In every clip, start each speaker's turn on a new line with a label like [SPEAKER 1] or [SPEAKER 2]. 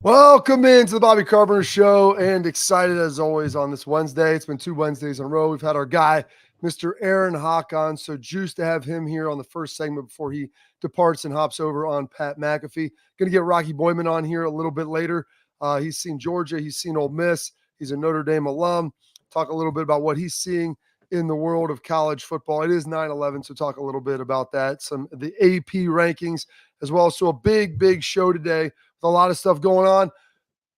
[SPEAKER 1] Welcome into the Bobby Carpenter Show, and excited as always on this Wednesday. It's been 2 Wednesdays in a row. We've had our guy, Mr. 𝗟𝗓𝗡 on, so juiced to have him here on the first segment before he departs and hops over on Pat McAfee. Going to get Rocky Boiman on here a little bit later. He's seen Georgia. He's seen Ole Miss. He's a Notre Dame alum. Talk a little bit about what he's seeing in the world of college football. It is 9/11, so talk a little bit about that, some of the AP rankings as well. So a big show today. A lot of stuff going on.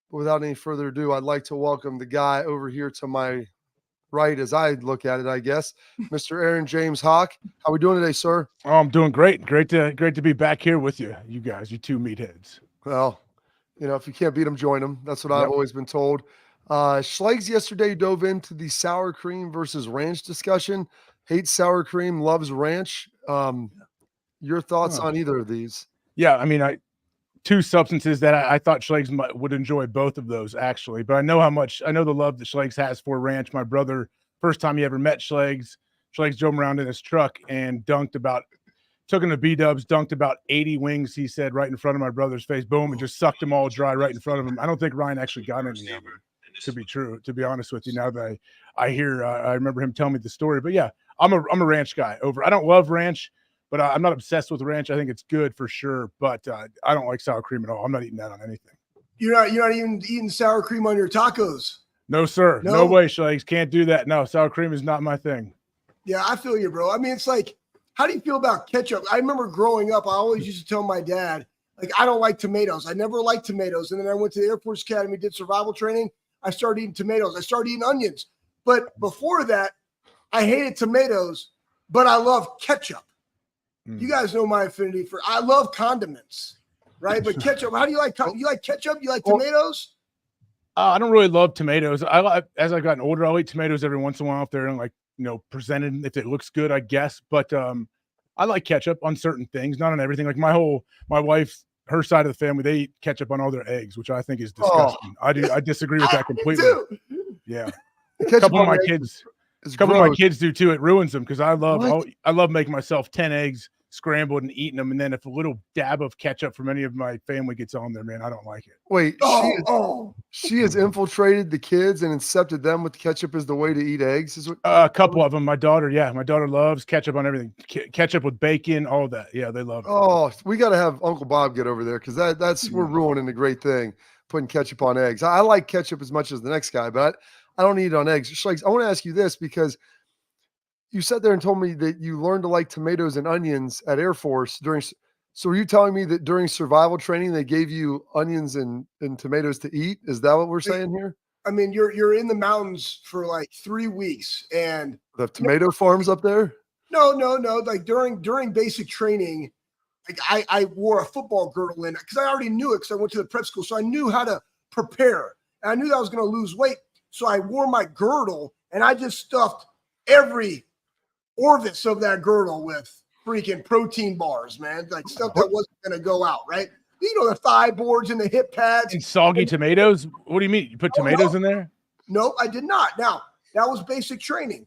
[SPEAKER 1] But without any further ado, I'd like to welcome the guy over here to my right as I look at it, I guess, Mr. Aaron James Hawk. How we doing today, sir?
[SPEAKER 2] Oh, I'm doing great. Great to be back here with you guys, you two meatheads.
[SPEAKER 1] Well, if you can't beat them, join them. That's what I've always been told. Schlegs yesterday dove into the sour cream versus ranch discussion. Hates sour cream, loves ranch. Your thoughts on either of these?
[SPEAKER 2] Yeah, I mean, two substances that I thought Schlegs would enjoy both of those, actually. But I know the love that Schlegs has for ranch. My brother, first time he ever met Schlegs drove around in his truck and took him to B-dubs, dunked about 80 wings, he said, right in front of my brother's face. Boom, and just sucked them all dry right in front of him. I don't think Ryan actually got any of them, to be true, to be honest with you, now that I remember him telling me the story. But yeah, I'm a ranch guy. I don't love ranch, but I'm not obsessed with ranch. I think it's good for sure, but I don't like sour cream at all. I'm not eating that on anything.
[SPEAKER 3] You're not even eating sour cream on your tacos?
[SPEAKER 2] No, sir. No way, Schlegs. Can't do that. No, sour cream is not my thing.
[SPEAKER 3] Yeah, I feel you, bro. I mean, it's like, how do you feel about ketchup? I remember growing up, I always used to tell my dad, like, I don't like tomatoes. I never liked tomatoes. And then I went to the Air Force Academy, did survival training. I started eating tomatoes. I started eating onions. But before that, I hated tomatoes, but I love ketchup. You guys know my affinity I love condiments, right? But ketchup, how do you like ketchup? You like tomatoes?
[SPEAKER 2] I don't really love tomatoes. As I've gotten older, I'll eat tomatoes every once in a while if they're presented, if it looks good, I guess. But I like ketchup on certain things, not on everything. Like my wife, her side of the family, they eat ketchup on all their eggs, which I think is disgusting. I disagree with that completely. Yeah. A couple of my kids do too. It ruins them because I love making myself 10 eggs scrambled and eating them, and then if a little dab of ketchup from any of my family gets on there, man, I don't like it.
[SPEAKER 1] Wait, she has infiltrated the kids and incepted them with ketchup as the way to eat eggs?
[SPEAKER 2] A couple of them. My daughter loves ketchup on everything. Ketchup with bacon, all that. Yeah, they love it.
[SPEAKER 1] Oh, we got to have Uncle Bob get over there because that's we're ruining a great thing, putting ketchup on eggs. I like ketchup as much as the next guy, but I don't eat it on eggs. Schlegs, I want to ask you this because you sat there and told me that you learned to like tomatoes and onions at Air Force so are you telling me that during survival training, they gave you onions and tomatoes to eat? Is that what we're saying here?
[SPEAKER 3] I mean, you're in the mountains for like 3 weeks and
[SPEAKER 1] the tomato farms up there?
[SPEAKER 3] No. Like during basic training, like I wore a football girdle in because I already knew it because I went to the prep school. So I knew how to prepare. And I knew that I was going to lose weight. So I wore my girdle and I just stuffed every orifice of that girdle with freaking protein bars, man. Like stuff that wasn't going to go out, right? The thigh boards and the hip pads.
[SPEAKER 2] And soggy tomatoes? What do you mean? You put tomatoes in there?
[SPEAKER 3] No, I did not. Now, that was basic training.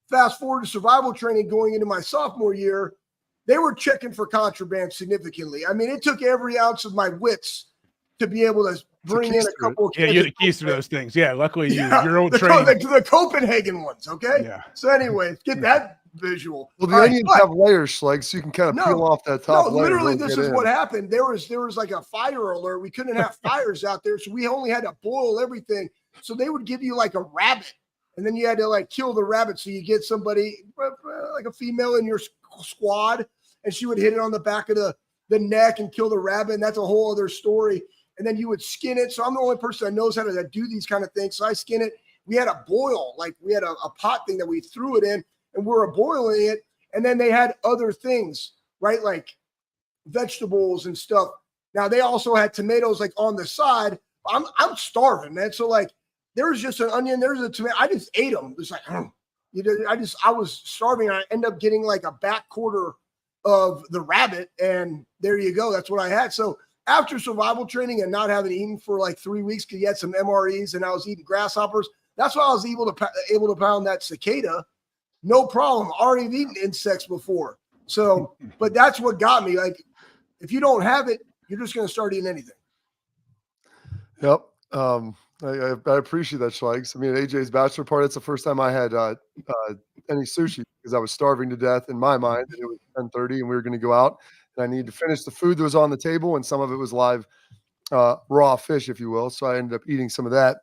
[SPEAKER 3] Fast forward to survival training going into my sophomore year, they were checking for contraband significantly. I mean, it took every ounce of my wits to be able to bring in a couple of
[SPEAKER 2] you had the keys to those things. Yeah, luckily your old training.
[SPEAKER 3] The Copenhagen ones, okay?
[SPEAKER 2] Yeah.
[SPEAKER 3] So anyway, get that visual.
[SPEAKER 1] Well, the onions have layers, Schlegs, so you can kind of peel off that top layer.
[SPEAKER 3] Literally, this is what happened. There was like a fire alert. We couldn't have fires out there, so we only had to boil everything. So they would give you like a rabbit, and then you had to like kill the rabbit. So you get somebody like a female in your squad, and she would hit it on the back of the neck and kill the rabbit, and that's a whole other story. And then you would skin it. So I'm the only person that knows how to do these kind of things. So I skin it. We had a boil, like we had a pot thing that we threw it in, and we were boiling it. And then they had other things, right? Like vegetables and stuff. Now they also had tomatoes like on the side. I'm starving, man. So like there's just an onion, there's a tomato. I just ate them. It's like, I was starving. I end up getting like a back quarter of the rabbit, and there you go. That's what I had. So after survival training and not having eaten for like 3 weeks because you had some MREs and I was eating grasshoppers, that's why I was able to pound that cicada. No problem. Already eaten insects before. So, but that's what got me. Like, if you don't have it, you're just going to start eating anything.
[SPEAKER 1] Yep. I appreciate that, Schlegs. I mean, at AJ's bachelor party, it's the first time I had any sushi because I was starving to death in my mind. And it was 10:30, and we were going to go out, and I needed to finish the food that was on the table, and some of it was live raw fish, if you will. So I ended up eating some of that.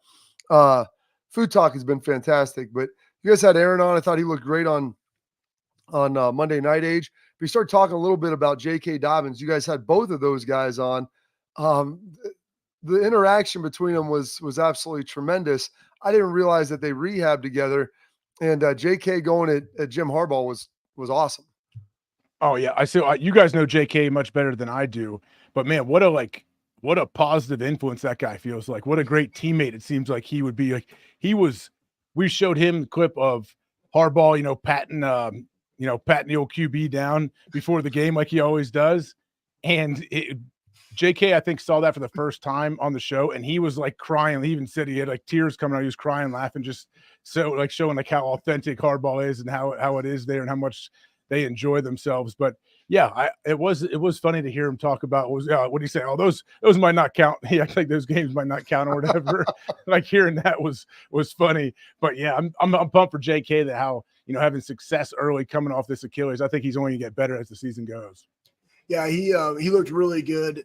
[SPEAKER 1] Food talk has been fantastic, but you guys had Aaron on. I thought he looked great on Monday Night Age. We started talking a little bit about J.K. Dobbins. You guys had both of those guys on. The interaction between them was absolutely tremendous. I didn't realize that they rehabbed together, and J.K. going at Jim Harbaugh was awesome.
[SPEAKER 2] Oh yeah, I see. You guys know J.K. much better than I do, but man, what a positive influence that guy feels like. What a great teammate it seems like he would be. Like we showed him the clip of Harbaugh, patting the old QB down before the game like he always does, and JK, I think, saw that for the first time on the show, and he was like crying. He even said he had like tears coming out. He was crying, laughing, just so like showing like how authentic Harbaugh is and how it is there and how much they enjoy themselves. But yeah, it was funny to hear him talk about what do you say? Oh, those might not count. He acts like those games might not count or whatever. Like hearing that was funny. But yeah, I'm pumped for JK that how having success early coming off this Achilles. I think he's only going to get better as the season goes.
[SPEAKER 3] Yeah, he looked really good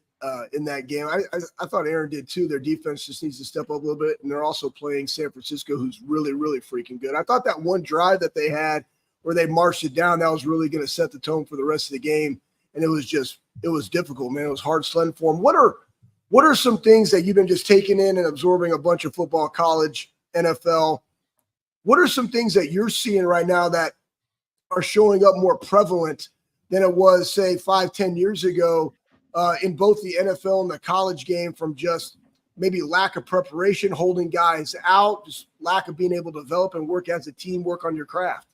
[SPEAKER 3] in that game. I thought Aaron did too. Their defense just needs to step up a little bit, and they're also playing San Francisco, who's really, really freaking good. I thought that one drive that they had where they marched it down, that was really going to set the tone for the rest of the game. And it was difficult, man. It was hard sledding for them. What are some things that you've been just taking in and absorbing a bunch of football, college, NFL? What are some things that you're seeing right now that are showing up more prevalent than it was, say, 5-10 years ago in both the NFL and the college game, from just maybe lack of preparation, holding guys out, just lack of being able to develop and work as a team, work on your craft?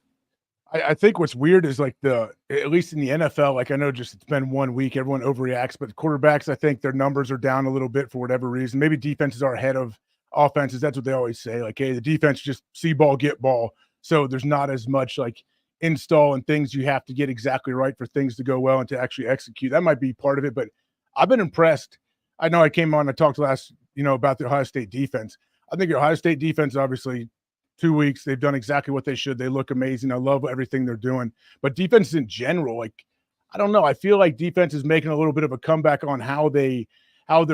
[SPEAKER 2] I think what's weird is like at least in the NFL, like I know just it's been 1 week, everyone overreacts, but quarterbacks, I think their numbers are down a little bit for whatever reason. Maybe defenses are ahead of offenses. That's what they always say. Like, hey, the defense just see ball, get ball. So there's not as much like install and things you have to get exactly right for things to go well and to actually execute. That might be part of it, but I've been impressed. I know I came on, I talked last, about the Ohio State defense. I think the Ohio State defense, obviously 2 weeks, they've done exactly what they should. They look amazing. I love everything they're doing, but defense in general, like, I don't know. I feel like defense is making a little bit of a comeback on how they're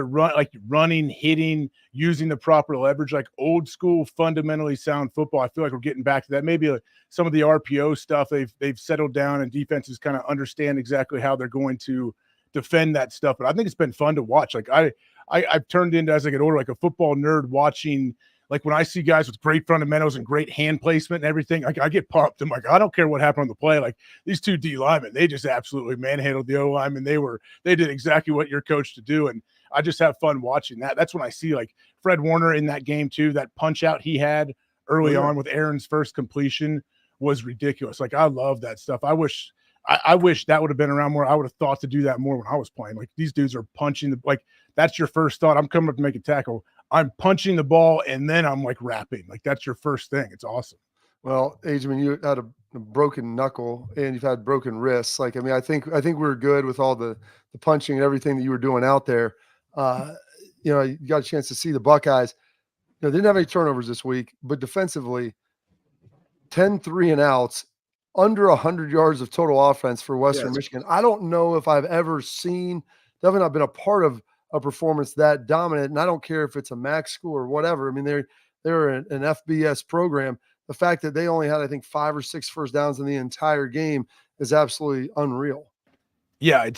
[SPEAKER 2] running, hitting, using the proper leverage, like old school, fundamentally sound football. I feel like we're getting back to that. Maybe some of the RPO stuff they've settled down, and defenses kind of understand exactly how they're going to defend that stuff. But I think it's been fun to watch. Like I've turned into, as I get older, like a football nerd watching. Like when I see guys with great fundamentals and great hand placement and everything, I get pumped. I'm like, I don't care what happened on the play. Like these two D linemen, they just absolutely manhandled the O linemen. They did exactly what you're coached to do. And I just have fun watching that. That's when I see like Fred Warner in that game too. That punch out he had early on with Aaron's first completion was ridiculous. Like I love that stuff. I wish that would have been around more. I would have thought to do that more when I was playing. Like these dudes are punching that's your first thought. I'm coming up to make a tackle. I'm punching the ball and then I'm like rapping. Like that's your first thing. It's awesome.
[SPEAKER 1] Well, Adrian, you had a broken knuckle and you've had broken wrists. Like, I mean, I think we're good with all the punching and everything that you were doing out there. You got a chance to see the Buckeyes. They didn't have any turnovers this week, but defensively, 10 3-and-outs, under 100 yards of total offense for Western Michigan. I don't know if I've ever seen, definitely not been a part of a performance that dominant. And I don't care if it's a MAC school or whatever. I mean, they're an FBS program. The fact that they only had, I think, 5 or 6 first downs in the entire game is absolutely unreal.
[SPEAKER 2] Yeah,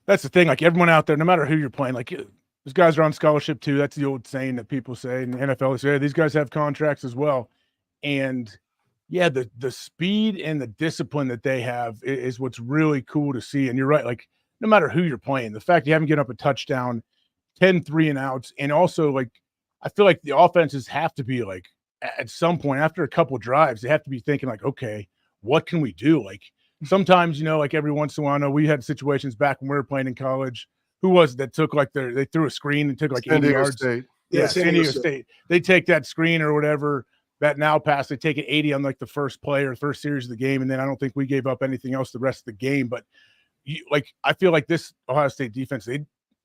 [SPEAKER 2] that's the thing. Like everyone out there, no matter who you're playing, like those guys are on scholarship too. That's the old saying that people say in the NFL. They say, hey, these guys have contracts as well. And yeah, the speed and the discipline that they have is what's really cool to see. And you're right. Like no matter who you're playing, the fact you haven't given up a touchdown, 10 3-and-outs. And also like, I feel like the offenses have to be like, at some point after a couple of drives, they have to be thinking like, okay, what can we do? Like sometimes, like every once in a while, I know we had situations back when we were playing in college. Who was it that took like they threw a screen and took like 80 yards?
[SPEAKER 1] State.
[SPEAKER 2] Yeah, San Diego State. They take that screen or whatever, that now pass, they take it 80 on like the first play or first series of the game. And then I don't think we gave up anything else the rest of the game. But I feel like this Ohio State defense,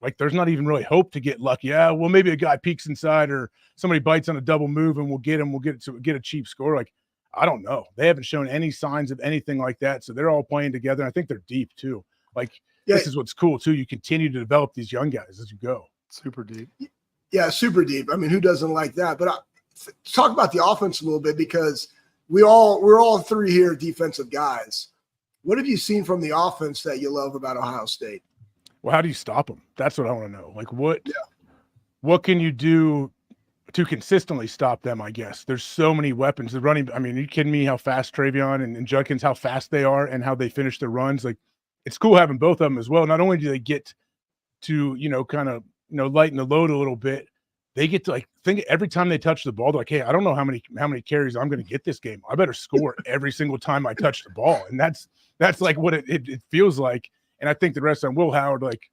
[SPEAKER 2] like there's not even really hope to get lucky. Yeah, well, maybe a guy peeks inside or somebody bites on a double move and we'll get him. We'll get a cheap score. Like, I don't know. They haven't shown any signs of anything like that. So they're all playing together. I think they're deep too. Like, this is what's cool too. You continue to develop these young guys as you go.
[SPEAKER 1] Super deep.
[SPEAKER 3] Yeah, super deep. I mean, who doesn't like that? But talk about the offense a little bit, because we're all three here defensive guys. What have you seen from the offense that you love about Ohio State?
[SPEAKER 2] Well, how do you stop them? That's what I want to know. Like, what can you do to consistently stop them? I guess there's so many weapons. The running, I mean, are you kidding me? How fast Travion and Judkins, how fast they are and how they finish their runs. Like, it's cool having both of them as well. Not only do they get to, kind of, lighten the load a little bit, they get to like think every time they touch the ball, they're like, hey, I don't know how many carries I'm going to get this game. I better score every single time I touch the ball. And that's like what it feels like. And I think the rest of them, Will Howard, like,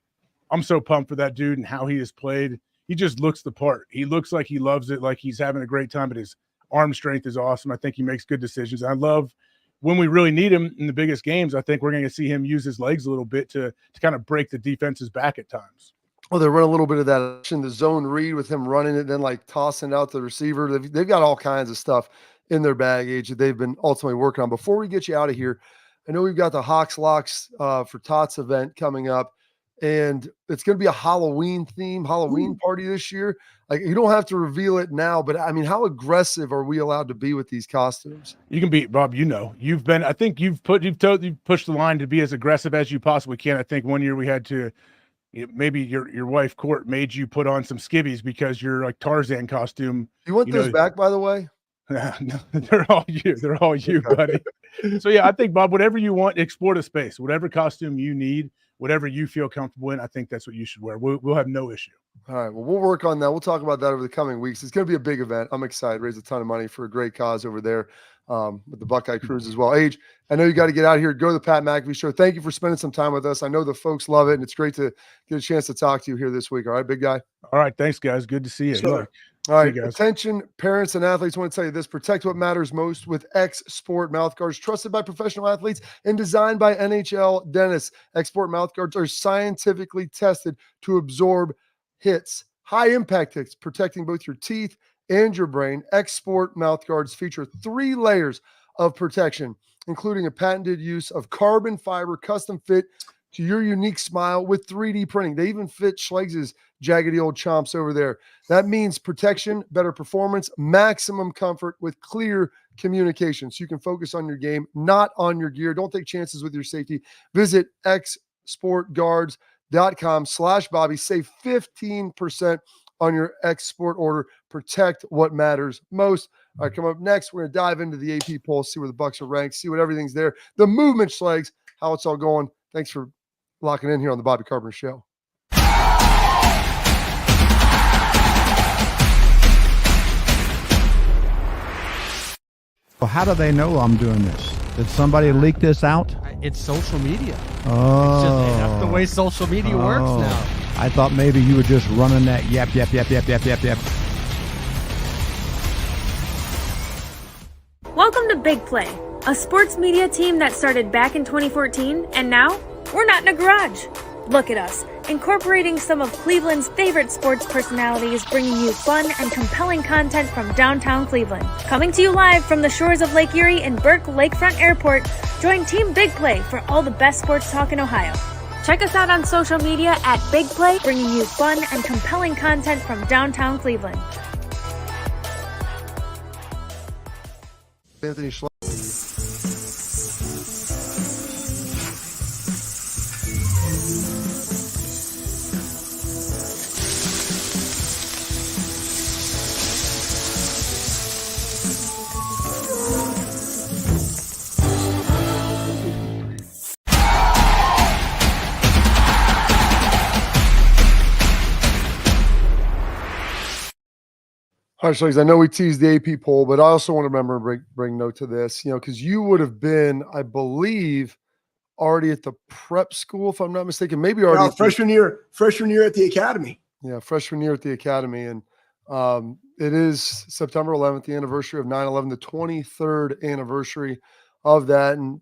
[SPEAKER 2] I'm so pumped for that dude and how he has played. He just looks the part. He looks like he loves it, like he's having a great time, but his arm strength is awesome. I think he makes good decisions. I love when we really need him in the biggest games. I think we're going to see him use his legs a little bit to kind of break the defense's back at times.
[SPEAKER 1] Well, they run a little bit of that in the zone read with him running it, then like tossing out the receiver. They've got all kinds of stuff in their baggage that they've been ultimately working on. Before we get you out of here, I know we've got the Hawks Locks for Tots event coming up, and it's going to be a Halloween party this year. Like, you don't have to reveal it now, but I mean, how aggressive are we allowed to be with these costumes?
[SPEAKER 2] You can be, Rob, you've been, I think you've pushed the line to be as aggressive as you possibly can. I think one year we had to, maybe your wife Court made you put on some skivvies because your like Tarzan costume.
[SPEAKER 1] You want those back, by the way?
[SPEAKER 2] No, they're all you, buddy. So yeah, I think, Bob, whatever you want, explore the space, whatever costume you need, whatever you feel comfortable in, I think that's what you should wear. We'll have no issue.
[SPEAKER 1] All right. Well, we'll work on that. We'll talk about that over the coming weeks. It's going to be a big event. I'm excited. Raise a ton of money for a great cause over there with the Buckeye Cruise as well. Age, I know you got to get out here. Go to the Pat McAfee Show. Thank you for spending some time with us. I know the folks love it, and it's great to get a chance to talk to you here this week. All right, big guy?
[SPEAKER 2] All right. Thanks, guys. Good to see you.
[SPEAKER 1] Sure. All right, attention, parents and athletes. I want to tell you this: protect what matters most with X Sport mouth guards, trusted by professional athletes and designed by NHL dentists. X Sport mouth guards are scientifically tested to absorb hits, high impact hits, protecting both your teeth and your brain. X Sport mouth guards feature 3 layers of protection, including a patented use of carbon fiber custom fit to your unique smile with 3D printing. They even fit Schlegs' jaggedy old chomps over there. That means protection, better performance, maximum comfort with clear communication. So you can focus on your game, not on your gear. Don't take chances with your safety. Visit xsportguards.com/Bobby. Save 15% on your X Sport order. Protect what matters most. All right, come up next. We're going to dive into the AP poll, see where the Bucks are ranked, see what everything's there. The movement, Schlegs, how it's all going. Thanks for locking in here on the Bobby Carpenter Show.
[SPEAKER 4] Well, how do they know I'm doing this? Did somebody leak this out?
[SPEAKER 5] It's social media.
[SPEAKER 4] Oh.
[SPEAKER 5] It's just, that's the way social media works now.
[SPEAKER 4] I thought maybe you were just running that yep.
[SPEAKER 6] Welcome to Big Play, a sports media team that started back in 2014, and now we're not in a garage. Look at us, incorporating some of Cleveland's favorite sports personalities, bringing you fun and compelling content from downtown Cleveland. Coming to you live from the shores of Lake Erie and Burke Lakefront Airport, join Team Big Play for all the best sports talk in Ohio. Check us out on social media at Big Play, bringing you fun and compelling content from downtown Cleveland.
[SPEAKER 1] Anthony Schlegel. All right, Schlegs, I know we teased the AP poll, but I also want to remember and bring note to this, because you would have been, I believe, already at the prep school, if I'm not mistaken, maybe already
[SPEAKER 3] freshman year at the academy.
[SPEAKER 1] Yeah, freshman year at the academy. And it is September 11th, the anniversary of 9/11, the 23rd anniversary of that. And,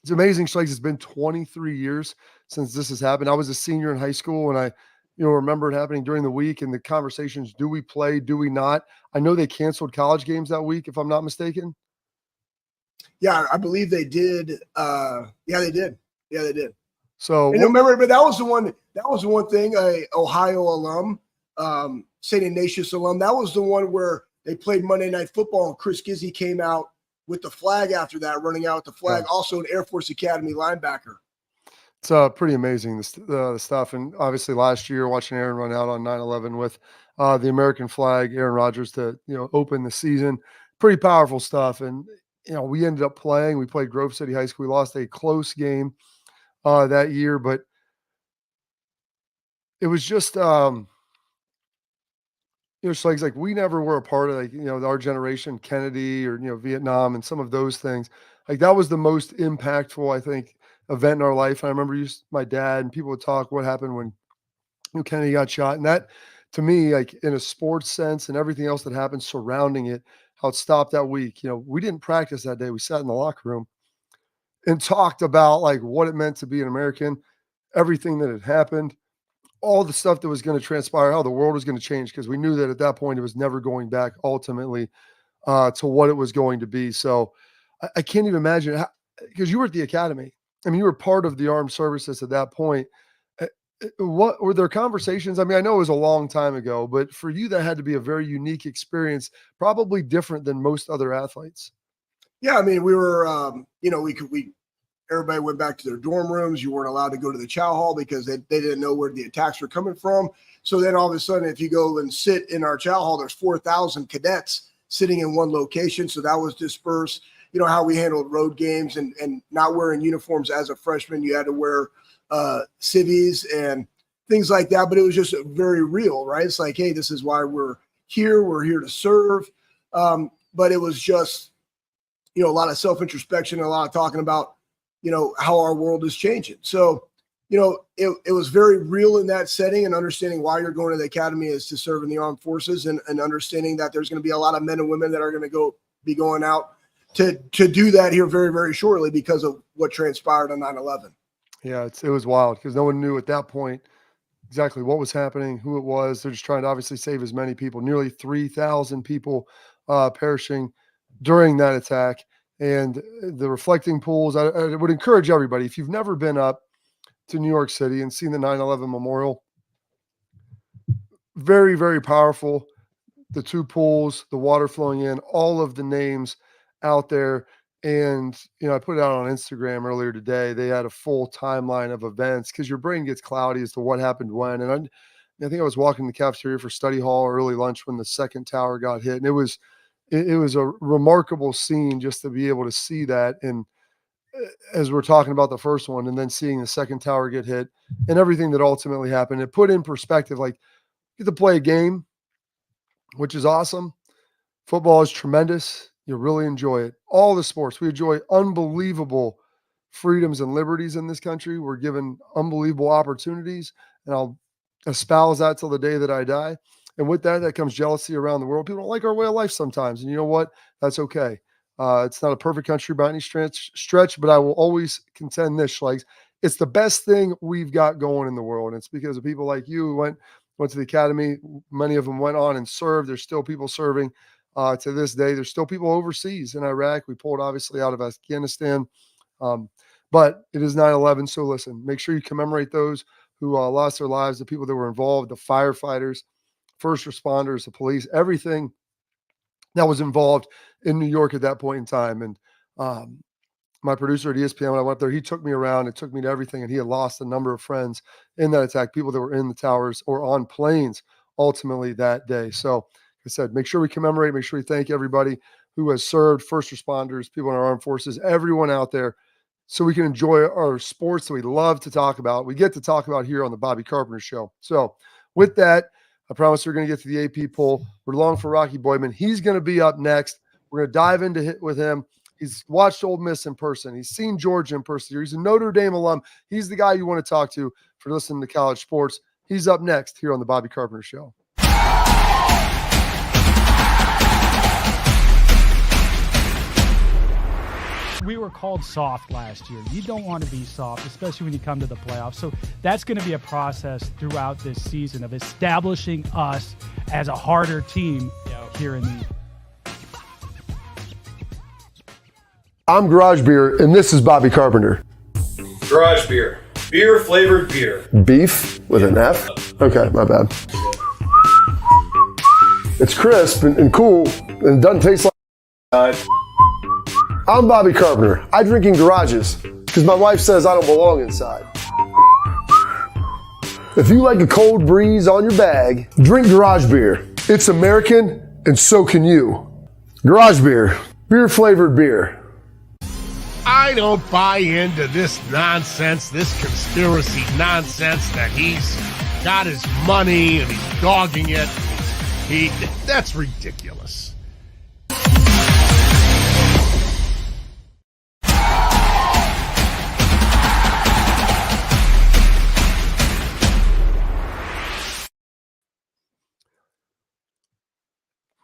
[SPEAKER 1] It's amazing, Schlegs. It's been 23 years since this has happened. I was a senior in high school, and I remember it happening during the week and the conversations, do we play, do we not? I know they canceled college games that week, if I'm not mistaken.
[SPEAKER 3] Yeah, I believe they did. Yeah, they did. Yeah, they did.
[SPEAKER 1] So
[SPEAKER 3] and remember, but that was the one thing, Ohio alum, St. Ignatius alum, that was the one where they played Monday Night Football and Chris Gizzy came out with the flag after that, running out with the flag, also an Air Force Academy linebacker.
[SPEAKER 1] It's pretty amazing, the stuff. And obviously last year, watching Aaron run out on 9/11 with the American flag, Aaron Rodgers to open the season, pretty powerful stuff. And we ended up playing. We played Grove City High School. We lost a close game that year, but it was just Schlegs, like we never were a part of our generation, Kennedy or Vietnam and some of those things. Like that was the most impactful, I think, event in our life. And I remember my dad and people would talk what happened when Kennedy got shot. And that, to me, like in a sports sense and everything else that happened surrounding it, how it stopped that week. We didn't practice that day. We sat in the locker room and talked about like what it meant to be an American, everything that had happened, all the stuff that was going to transpire, how the world was going to change, because we knew that at that point it was never going back ultimately to what it was going to be. So I can't even imagine, because you were at the academy. I mean, you were part of the armed services at that point. What were there conversations? I mean, I know it was a long time ago, but for you, that had to be a very unique experience, probably different than most other athletes.
[SPEAKER 3] Yeah, I mean, we were, everybody went back to their dorm rooms. You weren't allowed to go to the chow hall because they didn't know where the attacks were coming from. So then all of a sudden, if you go and sit in our chow hall, there's 4,000 cadets sitting in one location. So that was dispersed. How we handled road games and not wearing uniforms as a freshman. You had to wear civvies and things like that. But it was just very real, right? It's like, hey, this is why we're here. We're here to serve. But it was just, a lot of self-introspection and a lot of talking about, how our world is changing. So, it was very real in that setting, and understanding why you're going to the academy is to serve in the armed forces, and understanding that there's going to be a lot of men and women that are going to be going out to do that here very, very shortly because of what transpired on 9/11. Yeah,
[SPEAKER 1] it was wild because no one knew at that point exactly what was happening, who it was. They're just trying to obviously save as many people, nearly 3,000 people perishing during that attack. And the reflecting pools, I would encourage everybody, if you've never been up to New York City and seen the 9/11 memorial, very, very powerful. The two pools, the water flowing in, all of the names out there. And, I put it out on Instagram earlier today. They had a full timeline of events because your brain gets cloudy as to what happened when. And I think I was walking the cafeteria for study hall or early lunch when the second tower got hit. And it was a remarkable scene just to be able to see that. And as we're talking about the first one and then seeing the second tower get hit and everything that ultimately happened, it put in perspective, like you get to play a game, which is awesome. Football is tremendous. You really enjoy it. All the sports, we enjoy unbelievable freedoms and liberties in this country. We're given unbelievable opportunities, and I'll espouse that till the day that I die. And with that comes jealousy around the world. People don't like our way of life sometimes. And you know what? That's okay. It's not a perfect country by any stretch, but I will always contend this, Schlegs. It's the best thing we've got going in the world. And it's because of people like you who went to the academy. Many of them went on and served. There's still people serving to this day. There's still people overseas in Iraq. We pulled obviously out of Afghanistan. But it is 9/11. So listen, make sure you commemorate those who lost their lives, the people that were involved, the firefighters, first responders, the police, everything that was involved in New York at that point in time. And my producer at ESPN, when I went there, he took me around and took me to everything. And he had lost a number of friends in that attack, people that were in the towers or on planes ultimately that day. So like I said, make sure we commemorate, make sure we thank everybody who has served, first responders, people in our armed forces, everyone out there, so we can enjoy our sports that we love to talk about. We get to talk about here on the Bobby Carpenter Show. So with that, I promise we're going to get to the AP poll. We're long for Rocky Boiman. He's going to be up next. We're going to dive into it with him. He's watched Ole Miss in person. He's seen Georgia in person. He's a Notre Dame alum. He's the guy you want to talk to for listening to college sports. He's up next here on the Bobby Carpenter Show.
[SPEAKER 7] We were called soft last year. You don't want to be soft, especially when you come to the playoffs. So that's going to be a process throughout this season of establishing us as a harder team here in the.
[SPEAKER 1] I'm Garage Beer, and this is Bobby Carpenter.
[SPEAKER 8] Garage Beer. Beer flavored beer.
[SPEAKER 1] Beef with an F? Okay, my bad. It's crisp and cool and doesn't taste like. I'm Bobby Carpenter. I drink in garages because my wife says I don't belong inside. If you like a cold breeze on your bag, drink Garage Beer. It's American and so can you. Garage Beer. Beer flavored beer.
[SPEAKER 9] I don't buy into this nonsense, this conspiracy nonsense that he's got his money and he's dogging it. That's ridiculous.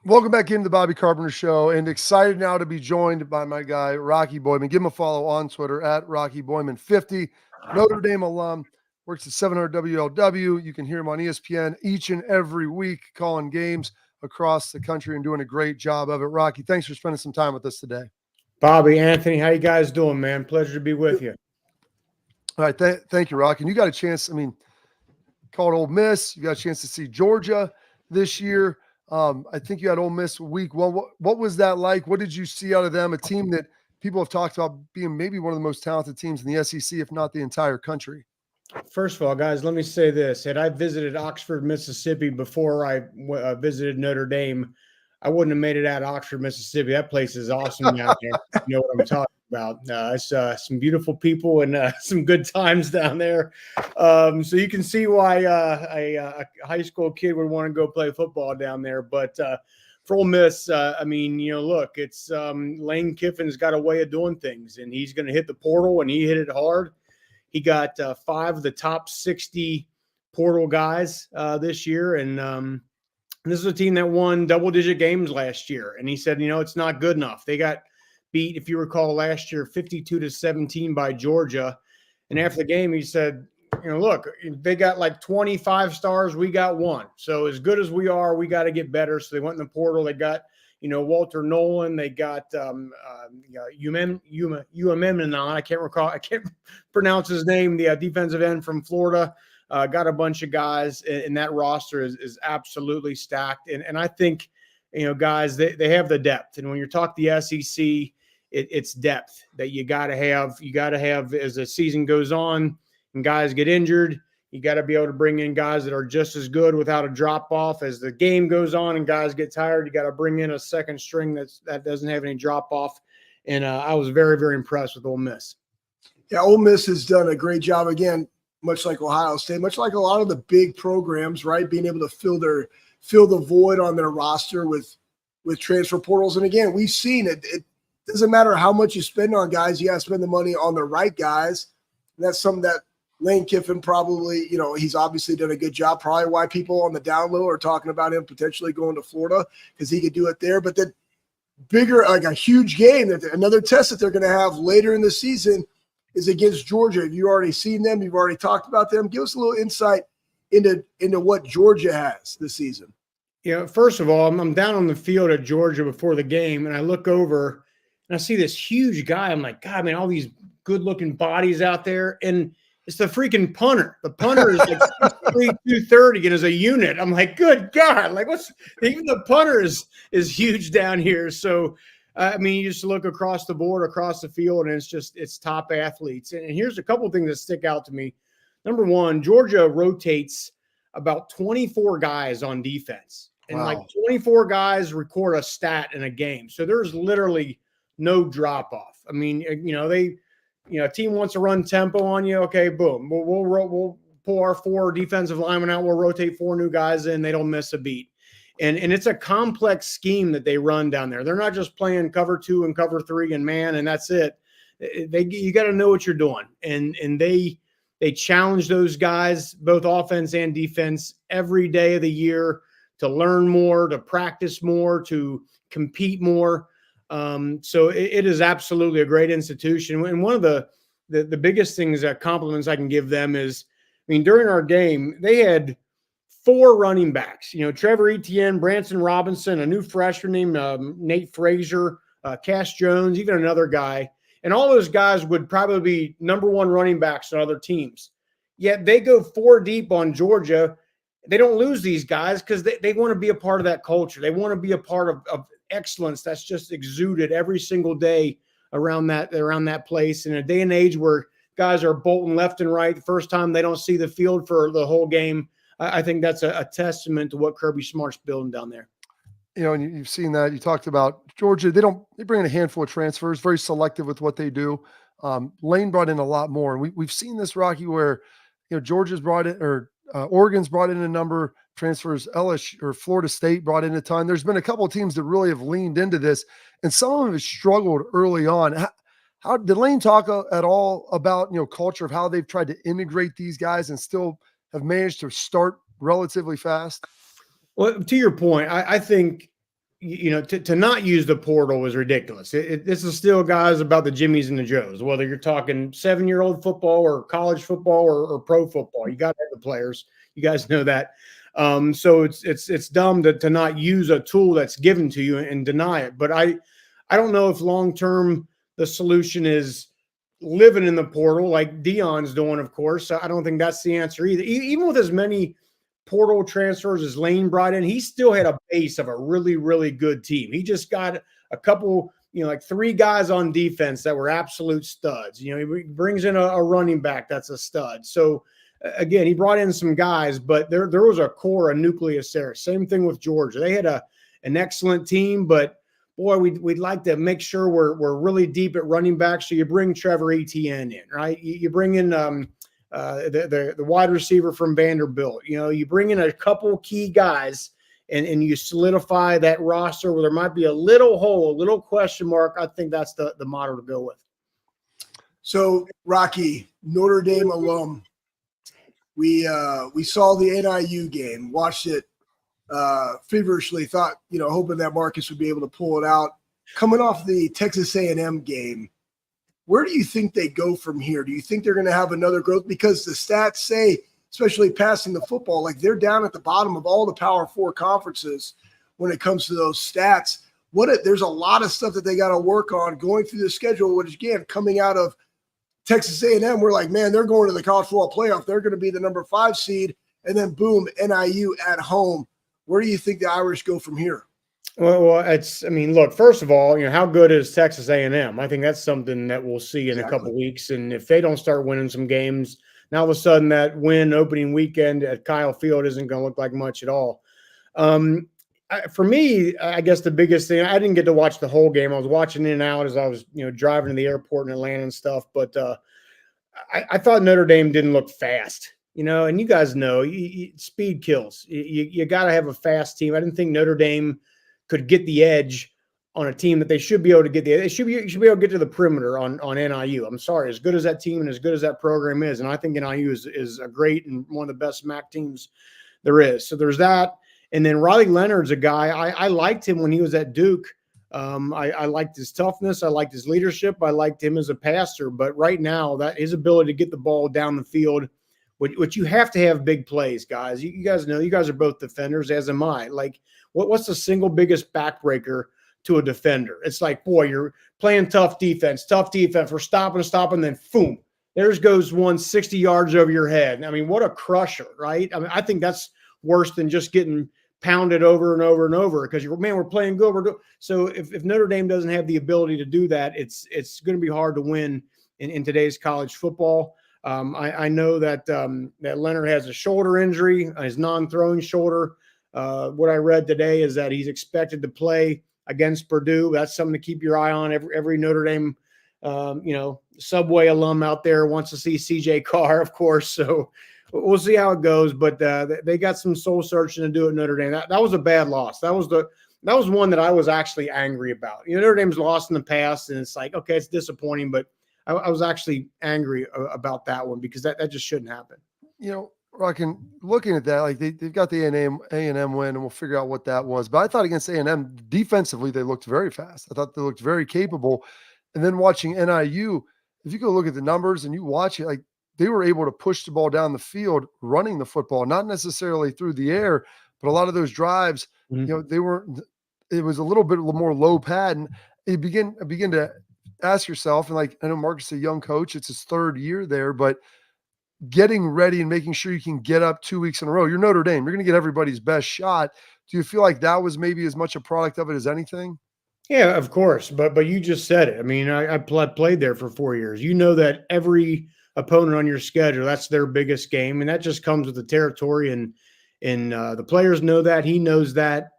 [SPEAKER 1] Welcome back into the Bobby Carpenter Show, and excited now to be joined by my guy, Rocky Boiman. Give him a follow on Twitter at RockyBoyman50. Notre Dame alum, works at 700 WLW. You can hear him on ESPN each and every week, calling games across the country and doing a great job of it. Rocky, thanks for spending some time with us today.
[SPEAKER 10] Bobby, Anthony, how you guys doing, man? Pleasure to be with you.
[SPEAKER 1] All right, thank you, Rocky. And you got a chance, called Ole Miss. You got a chance to see Georgia this year. I think you had Ole Miss week one. What was that like? What did you see out of them? A team that people have talked about being maybe one of the most talented teams in the SEC, if not the entire country.
[SPEAKER 10] First of all, guys, let me say this. Had I visited Oxford, Mississippi before I visited Notre Dame, I wouldn't have made it out of Oxford, Mississippi. That place is awesome down there. You know what I'm talking about. It's some beautiful people and some good times down there. So you can see why a high school kid would want to go play football down there. But for Ole Miss, look, it's Lane Kiffin's got a way of doing things, and he's going to hit the portal, and he hit it hard. He got 5 of the top 60 portal guys this year, and this is a team that won double-digit games last year. And he said, it's not good enough. They got beat, if you recall, last year 52-17 by Georgia. And after the game, he said, look, they got like 25 stars. We got 1. So as good as we are, we got to get better. So they went in the portal. They got, Walter Nolan. They got UMM. I can't pronounce his name. The defensive end from Florida. Got a bunch of guys, and that roster is absolutely stacked. And I think, guys, they have the depth. And when you're talking the SEC, it's depth that you got to have. You got to have as the season goes on and guys get injured. You got to be able to bring in guys that are just as good without a drop off as the game goes on and guys get tired. You got to bring in a second string that doesn't have any drop off. And I was very, very impressed with Ole Miss.
[SPEAKER 3] Yeah, Ole Miss has done a great job again. Much like Ohio State, much like a lot of the big programs, right? Being able to fill the void on their roster with transfer portals. And again, we've seen it. It doesn't matter how much you spend on guys, you got to spend the money on the right guys. And that's something that Lane Kiffin probably, he's obviously done a good job. Probably why people on the down low are talking about him potentially going to Florida because he could do it there. But the bigger, like a huge game, another test that they're going to have later in the season is against Georgia. Have you already seen them? You've already talked about them. Give us a little insight into what Georgia has this season.
[SPEAKER 10] First of all, I'm down on the field at Georgia before the game, and I look over, and I see this huge guy. I'm like, God, man, all these good-looking bodies out there, and it's the freaking punter. The punter is like 6'3", 230 and is a unit. I'm like, good God, like even the punter is huge down here. So, you just look across the board, across the field, and it's top athletes. And here's a couple of things that stick out to me. Number one, Georgia rotates about 24 guys on defense. And
[SPEAKER 1] Wow.
[SPEAKER 10] like 24 guys record a stat in a game. So there's literally no drop off. A team wants to run tempo on you. Okay, boom. We'll pull our 4 defensive linemen out. We'll rotate 4 new guys in. They don't miss a beat. And it's a complex scheme that they run down there. They're not just playing cover 2 and cover 3 and man, and that's it. You got to know what you're doing. And they challenge those guys, both offense and defense, every day of the year to learn more, to practice more, to compete more. So it is absolutely a great institution. And one of the biggest things, compliments I can give them is, I mean, during our game, they had 4 running backs, Trevor Etienne, Branson Robinson, a new freshman named Nate Frazier, Cash Jones, even another guy. And all those guys would probably be number 1 running backs on other teams. Yet they go 4 deep on Georgia. They don't lose these guys because they want to be a part of that culture. They want to be a part of excellence that's just exuded every single day around that place. In a day and age where guys are bolting left and right, the first time they don't see the field for the whole game, I think that's a testament to what Kirby Smart's building down there.
[SPEAKER 1] And you've seen that. You talked about Georgia. They bring in a handful of transfers, very selective with what they do. Lane brought in a lot more. And we've seen this, Rocky, where, Georgia's brought in, or Oregon's brought in a number of transfers. LSU or Florida State brought in a ton. There's been a couple of teams that really have leaned into this, and some of them have struggled early on. How did Lane talk at all about, culture of how they've tried to integrate these guys and still have managed to start relatively fast?
[SPEAKER 10] Well, to your point, I think, to not use the portal is ridiculous. This is still, guys, about the Jimmies and the Joes, whether you're talking 7-year-old football or college football or pro football. You got to have the players. You guys know that. So it's dumb to not use a tool that's given to you and deny it. But I don't know if long-term the solution is living in the portal like Deion's doing, of course. I don't think that's the answer either. Even with as many portal transfers as Lane brought in, he still had a base of a really, really good team. He just got a couple, like 3 guys on defense that were absolute studs. He brings in a running back that's a stud. So again, he brought in some guys, but there was a core, a nucleus there. Same thing with Georgia. They had an excellent team, but boy, we'd like to make sure we're really deep at running back. So you bring Trevor Etienne in, right? You bring in the wide receiver from Vanderbilt. You bring in a couple key guys and you solidify that roster where there might be a little hole, a little question mark. I think that's the model to go with.
[SPEAKER 3] So, Rocky, Notre Dame alum, we saw the NIU game, watched it feverishly, thought, hoping that Marcus would be able to pull it out. Coming off the Texas A&M game, where do you think they go from here? Do you think they're going to have another growth? Because the stats say, especially passing the football, like they're down at the bottom of all the Power 4 conferences when it comes to those stats. There's a lot of stuff that they got to work on going through the schedule, which again, coming out of Texas A&M, we're like, man, they're going to the college football playoff. They're going to be the number 5 seed. And then boom, NIU at home. Where do you think the Irish go from here?
[SPEAKER 10] Well, look, first of all, how good is Texas A&M? I think that's something that we'll see in a couple of weeks. And if they don't start winning some games, now all of a sudden that win opening weekend at Kyle Field isn't going to look like much at all. For me, I guess the biggest thing, I didn't get to watch the whole game. I was watching in and out as I was, driving to the airport in Atlanta and stuff. But I thought Notre Dame didn't look fast. And you guys know speed kills. You got to have a fast team. I didn't think Notre Dame could get the edge on a team that they should be able to get the edge. They should be able to get to the perimeter on NIU. I'm sorry, as good as that team and as good as that program is, and I think NIU is a great and one of the best MAC teams there is. So there's that. And then Riley Leonard's a guy, I liked him when he was at Duke. I liked his toughness. I liked his leadership. I liked him as a passer. But right now, that his ability to get the ball down the field, which you have to have big plays, guys. You guys know, you guys are both defenders, as am I. Like, what's the single biggest backbreaker to a defender? It's like, boy, you're playing tough defense. We're stopping, then boom, there goes one 60 yards over your head. I mean, what a crusher, right? I mean, I think that's worse than just getting pounded over and over and over because we're playing good. So if Notre Dame doesn't have the ability to do that, it's going to be hard to win in today's college football. I know that Leonard has a shoulder injury, his non-throwing shoulder. What I read today is that he's expected to play against Purdue. That's something to keep your eye on. Every Notre Dame, Subway alum out there wants to see CJ Carr, of course. So we'll see how it goes. But they got some soul searching to do at Notre Dame. That was a bad loss. That was one that I was actually angry about. Notre Dame's lost in the past, and it's like, okay, it's disappointing, but I was actually angry about that one because that just shouldn't happen.
[SPEAKER 1] looking at that, like they've got the A&M win, and we'll figure out what that was. But I thought against A&M defensively, they looked very fast. I thought they looked very capable. And then watching NIU, if you go look at the numbers and you watch it, like they were able to push the ball down the field, running the football, not necessarily through the air, but a lot of those drives, it was a little bit more low pad. And you begin to ask yourself, and like, I know Marcus is a young coach, it's his third year there, but getting ready and making sure you can get up 2 weeks in a row. You're Notre Dame. You're going to get everybody's best shot. Do you feel like that was maybe as much a product of it as anything?
[SPEAKER 10] Yeah, of course. But you just said it. I mean, I played there for 4 years. You know that every opponent on your schedule, that's their biggest game. And that just comes with the territory. And the players know that. He knows that.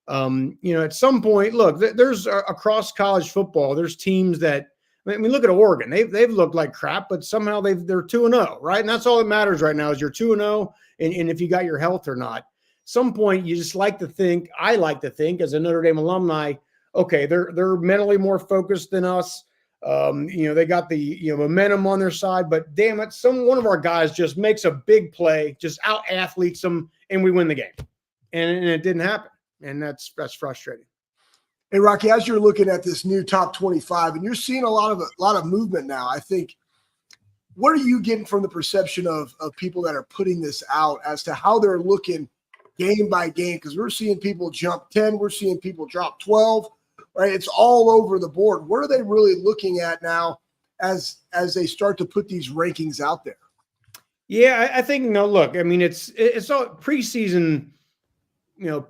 [SPEAKER 10] At some point, look, there's across college football, there's teams that, I mean, look at Oregon. They've looked like crap, but somehow they're 2-0, right? And that's all that matters right now is you're 2-0 and if you got your health or not. At some point, you just like to think, I like to think as a Notre Dame alumni, okay, they're mentally more focused than us. They got the momentum on their side, but damn it, one of our guys just makes a big play, just out athletes them, and we win the game. And it didn't happen. And that's frustrating.
[SPEAKER 3] Hey, Rocky, as you're looking at this new top 25 and you're seeing a lot of movement now, I think, what are you getting from the perception of people that are putting this out as to how they're looking game by game? Because we're seeing people jump 10, we're seeing people drop 12, right? It's all over the board. What are they really looking at now as they start to put these rankings out there?
[SPEAKER 10] Yeah, I think, look, I mean, it's all preseason.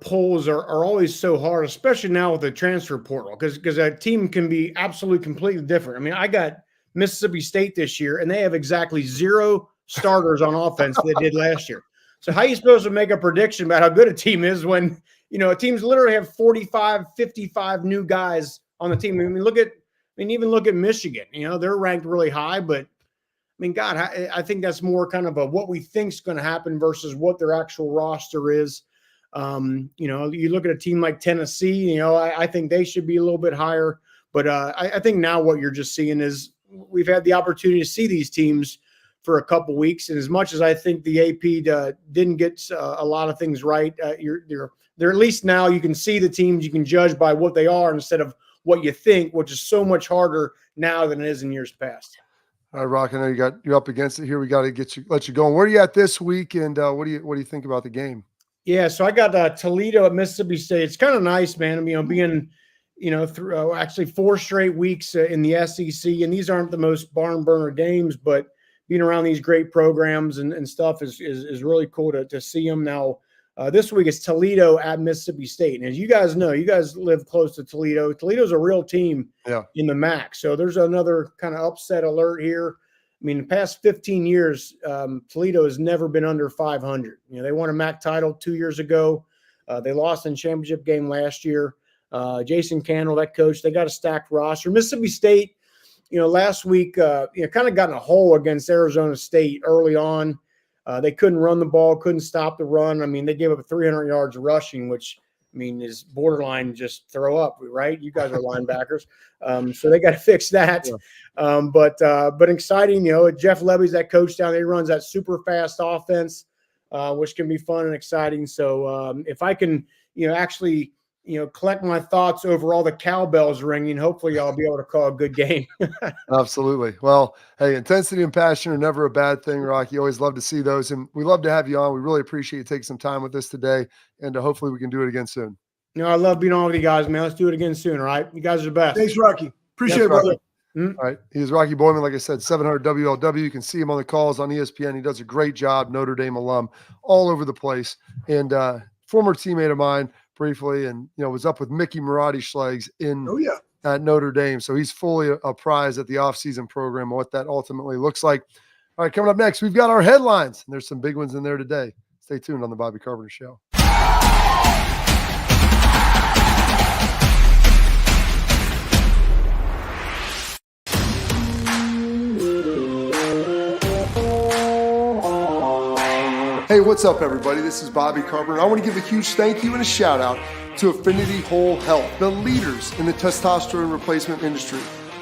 [SPEAKER 10] Polls are always so hard, especially now with the transfer portal, because a team can be absolutely completely different. I mean, I got Mississippi State this year, and they have exactly 0 starters on offense that they did last year. So how are you supposed to make a prediction about how good a team is when, teams literally have 45, 55 new guys on the team? Even look at Michigan. They're ranked really high, but I mean, God, I think that's more kind of what we think is going to happen versus what their actual roster is. You look at a team like Tennessee, I think they should be a little bit higher, but I think now what you're just seeing is we've had the opportunity to see these teams for a couple weeks. And as much as I think the AP didn't get a lot of things right, they're at least now you can see the teams, you can judge by what they are instead of what you think, which is so much harder now than it is in years past.
[SPEAKER 1] All right, Rock, I know you're up against it here. We got to let you go. Where are you at this week? And what do you think about the game?
[SPEAKER 10] Yeah, so I got Toledo at Mississippi State. It's kind of nice, man. Being, through actually 4 straight weeks in the SEC, and these aren't the most barn burner games, but being around these great programs and stuff is really cool to see them. Now, this week it's Toledo at Mississippi State. And as you guys know, you guys live close to Toledo. Toledo's a real team in the MAC. So there's another kind of upset alert here. I mean, the past 15 years, Toledo has never been under 500. They won a MAC title 2 years ago. They lost in championship game last year. Jason Candle, that coach, they got a stacked roster. Mississippi State, last week, kind of got in a hole against Arizona State early on. They couldn't run the ball, couldn't stop the run. I mean, they gave up 300 yards rushing, which is borderline just throw up, right? You guys are linebackers. So they got to fix that. Yeah. But exciting, Jeff Levy's that coach down there. He runs that super fast offense, which can be fun and exciting. So if I can, actually, collect my thoughts over all the cowbells ringing, hopefully I'll be able to call a good game.
[SPEAKER 1] Absolutely. Well, hey, intensity and passion are never a bad thing, Rocky. You always love to see those, and we love to have you on. We really appreciate you taking some time with us today, and hopefully we can do it again soon.
[SPEAKER 10] I love being on with you guys, man. Let's do it again soon, all right? You guys are the best.
[SPEAKER 3] Thanks, Rocky. Appreciate it, brother.
[SPEAKER 1] All right. He's Rocky Boiman, like I said, 700 WLW. You can see him on the calls on ESPN. He does a great job, Notre Dame alum, all over the place, and former teammate of mine briefly, and was up with Mickey Marotti Schlegs at Notre Dame. So he's fully apprised at the offseason program what that ultimately looks like. All right, coming up next, we've got our headlines, and there's some big ones in there today. Stay tuned on the Bobby Carpenter Show. Hey, what's up, everybody? This is Bobby Carpenter. I want to give a huge thank you and a shout out to Affinity Whole Health, the leaders in the testosterone replacement industry.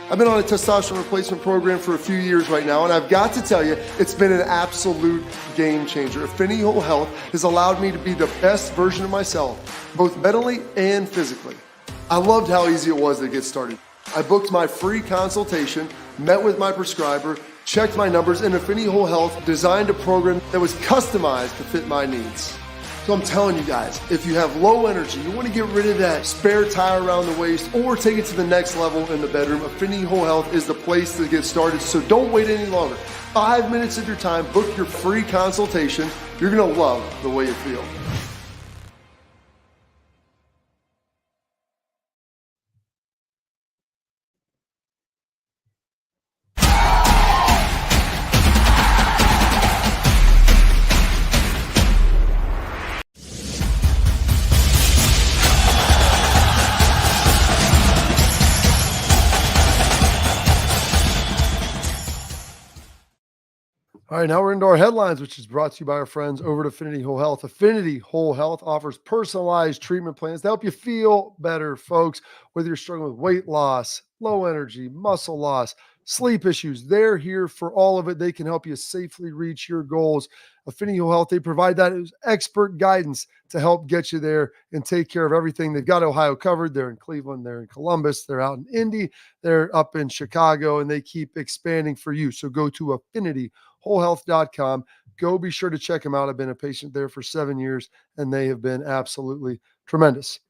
[SPEAKER 1] I've been on a testosterone replacement program for a few years right now, and I've got to tell you, it's been an absolute game changer. Affinity Whole Health has allowed me to be the best version of myself, both mentally and physically. I loved how easy it was to get started. I booked my free consultation, met with my prescriber, checked my numbers, and Affinity Whole Health designed a program that was customized to fit my needs. So I'm telling you guys, if you have low energy, you want to get rid of that spare tire around the waist or take it to the next level in the bedroom, Affinity Whole Health is the place to get started. So don't wait any longer. 5 minutes of your time, book your free consultation. You're going to love the way you feel. All right, now we're into our headlines, which is brought to you by our friends over at Affinity Whole Health. Affinity Whole Health offers personalized treatment plans to help you feel better, folks. Whether you're struggling with weight loss, low energy, muscle loss, sleep issues, they're here for all of it. They can help you safely reach your goals. Affinity Whole Health, they provide that as expert guidance to help get you there and take care of everything. They've got Ohio covered. They're in Cleveland, they're in Columbus, they're out in Indy, they're up in Chicago, and they keep expanding for you. So go to AffinityWholeHealth.com. Go be sure to check them out. I've been a patient there for 7 years, and they have been absolutely tremendous.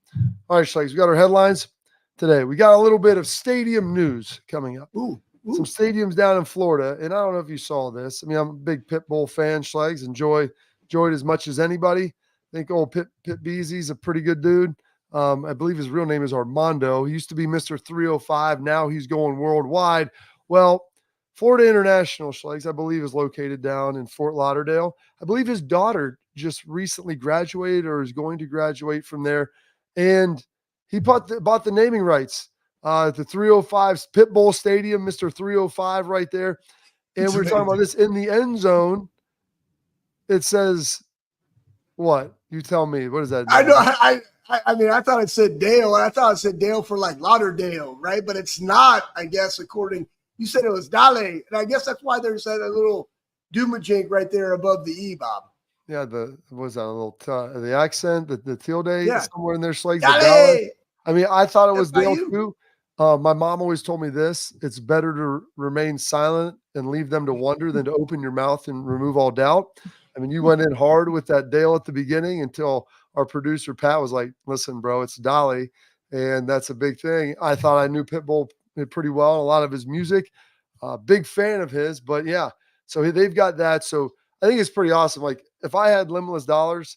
[SPEAKER 1] All right, Schlegs, we got our headlines today. We got a little bit of stadium news coming up. Some stadiums down in Florida, and I don't know if you saw this. I mean, I'm a big Pit Bull fan, Schlegs. Enjoy it as much as anybody. I think old Pit Beezy's a pretty good dude. I believe his real name is Armando. He used to be Mr. 305. Now he's going worldwide. Well, Florida International, Schlegs, I believe, is located down in Fort Lauderdale. I believe his daughter just recently graduated or is going to graduate from there, and he bought the naming rights. The 305 Pit Bull Stadium, Mr. 305 right there. And we're talking about this in the end zone. It says, what? You tell me. What is that?
[SPEAKER 3] I know. I mean, I thought it said Dale. I thought it said Dale for like Lauderdale, right? But it's not, I guess, according. You said it was Dale. And I guess that's why there's that little doomajink right there above the E, Bob.
[SPEAKER 1] Yeah, what was that? A little, the accent, the tilde somewhere in there, Schlegs.
[SPEAKER 3] Dale.
[SPEAKER 1] I mean, I thought it was Dale too. My mom always told me this: it's better to remain silent and leave them to wonder than to open your mouth and remove all doubt. I mean, you went in hard with that Dale at the beginning until our producer, Pat, was like, listen, bro, it's Dolly. And that's a big thing. I thought I knew Pitbull pretty well, a lot of his music. Big fan of his, but yeah. So they've got that. So I think it's pretty awesome. Like if I had limitless dollars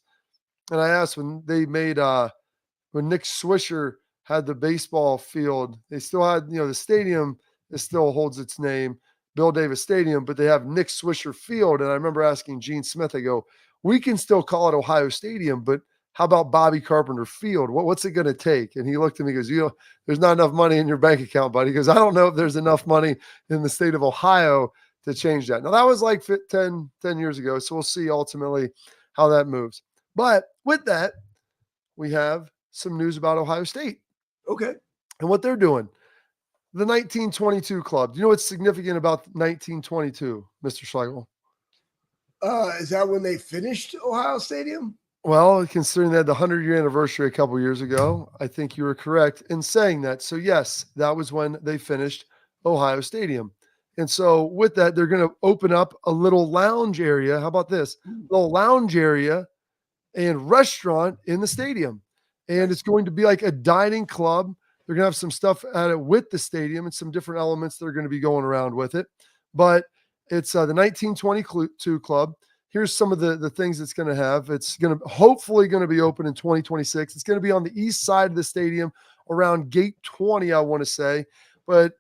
[SPEAKER 1] and I asked when they made, when Nick Swisher had the baseball field, they still had, the stadium, it still holds its name, Bill Davis Stadium, but they have Nick Swisher Field. And I remember asking Gene Smith, I go, we can still call it Ohio Stadium, but how about Bobby Carpenter Field? What's it going to take? And he looked at me and goes, there's not enough money in your bank account, buddy. He goes, I don't know if there's enough money in the state of Ohio to change that. Now, that was like 10 years ago, so we'll see ultimately how that moves. But with that, we have some news about Ohio State.
[SPEAKER 3] Okay.
[SPEAKER 1] And what they're doing. The 1922 club. Do you know what's significant about 1922, Mr. Schlegel?
[SPEAKER 3] Is that when they finished Ohio Stadium?
[SPEAKER 1] Well, considering they had the 100-year anniversary a couple years ago, I think you were correct in saying that. So, yes, that was when they finished Ohio Stadium. And so with that, they're going to open up a little lounge area. How about this? Little lounge area and restaurant in the stadium. And it's going to be like a dining club. They're going to have some stuff at it with the stadium and some different elements that are going to be going around with it. But it's the 1922 club. Here's some of the things it's going to have. It's hopefully going to be open in 2026. It's going to be on the east side of the stadium around gate 20, I want to say. But,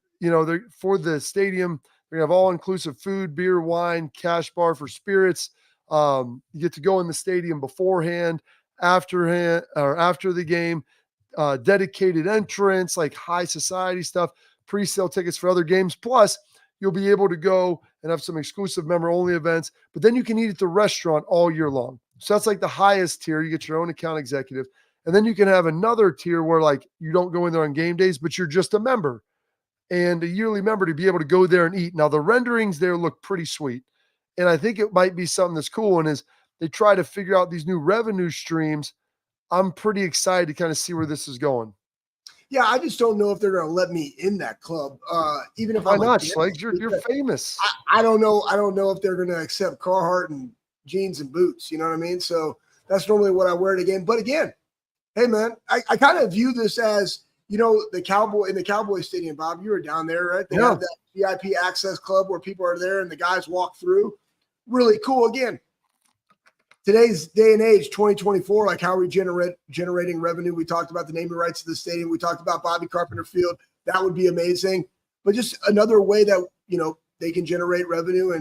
[SPEAKER 1] for the stadium, they're going to have all-inclusive food, beer, wine, cash bar for spirits. You get to go in the stadium beforehand, after the game, dedicated entrance, like high society stuff, pre-sale tickets for other games. Plus, you'll be able to go and have some exclusive member-only events, but then you can eat at the restaurant all year long. So that's like the highest tier. You get your own account executive. And then you can have another tier where like you don't go in there on game days, but you're just a member. and a yearly member to be able to go there and eat. Now, the renderings there look pretty sweet, and I think it might be something that's cool. And as they try to figure out these new revenue streams, I'm pretty excited to kind of see where this is going.
[SPEAKER 3] Yeah, I just don't know if they're going to let me in that club. Even if
[SPEAKER 1] Why
[SPEAKER 3] I'm
[SPEAKER 1] not,
[SPEAKER 3] like,
[SPEAKER 1] Schlegs? You're famous.
[SPEAKER 3] I don't know. I don't know if they're going to accept Carhartt and jeans and boots. You know what I mean? So that's normally what I wear at a game. But again, hey man, I kind of view this as, you know, the Cowboy Stadium, Bob. You were down there, right? They have that VIP access club where people are there and the guys walk through. Really cool. Again, today's day and age, 2024, like how are we generating revenue? We talked about the naming rights of the stadium. We talked about Bobby Carpenter Field. That would be amazing. But just another way that, you know, they can generate revenue